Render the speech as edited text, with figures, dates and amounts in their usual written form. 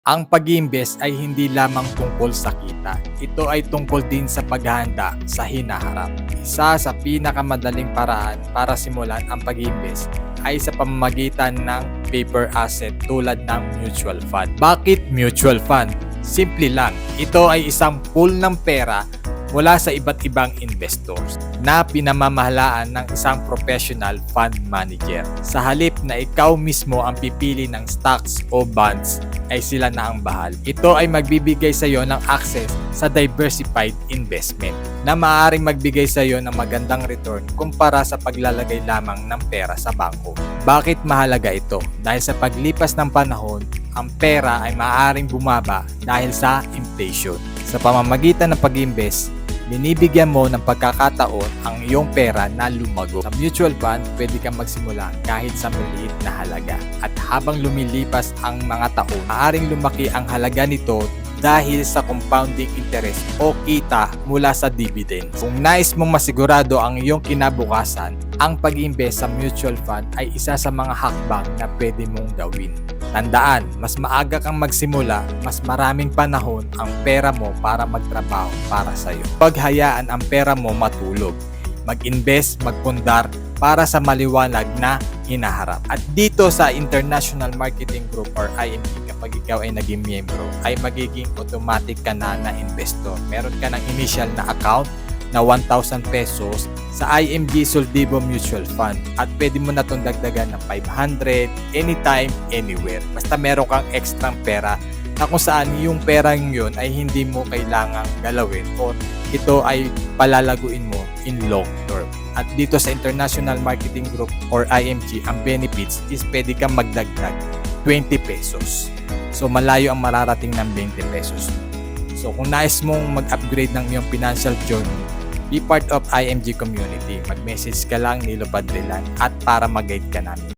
Ang pag-iimbes ay hindi lamang tungkol sa kita. Ito ay tungkol din sa paghahanda sa hinaharap. Isa sa pinakamadaling paraan para simulan ang pag-iimbes ay sa pamamagitan ng paper asset tulad ng mutual fund. Bakit mutual fund? Simple lang, ito ay isang pool ng pera mula sa iba't ibang investors na pinamamahalaan ng isang professional fund manager. Sa halip na ikaw mismo ang pipili ng stocks o bonds, ay sila na ang bahal. Ito ay magbibigay sa iyo ng access sa diversified investment na maaaring magbigay sa iyo ng magandang return kumpara sa paglalagay lamang ng pera sa bangko. Bakit mahalaga ito? Dahil sa paglipas ng panahon, ang pera ay maaaring bumaba dahil sa inflation. Sa pamamagitan ng pag-invest, binibigyan mo ng pagkakataon ang iyong pera na lumago. Sa mutual fund, pwede kang magsimula kahit sa maliit na halaga. At habang lumilipas ang mga taon, maaaring lumaki ang halaga nito dahil sa compounding interest o kita mula sa dividends. Kung nais mong masigurado ang iyong kinabukasan, ang pag-invest sa mutual fund ay isa sa mga hakbang na pwede mong gawin. Tandaan, mas maaga kang magsimula, mas maraming panahon ang pera mo para magtrabaho para sa iyo. Paghayaan ang pera mo matulog. Mag-invest, magpundar para sa maliwanag na hinaharap. At dito sa International Marketing Group or IMG, kapag ikaw ay naging miyembro, ay magiging automatic ka na investor. Meron ka ng initial na account na 1,000 pesos sa IMG Soldivo Mutual Fund at pwede mo na itong dagdagan ng 500 anytime, anywhere. Basta meron kang extra pera na kung saan yung perang yun ay hindi mo kailangang galawin or ito ay palalaguin mo in long term. At dito sa International Marketing Group or IMG, ang benefits is pwede kang magdagdag 20 pesos. So malayo ang mararating ng 20 pesos. So kung nais mong mag-upgrade ng iyong financial journey, be part of IMG community. Mag-message ka lang, Nilo Padrilan, at para mag-guide ka namin.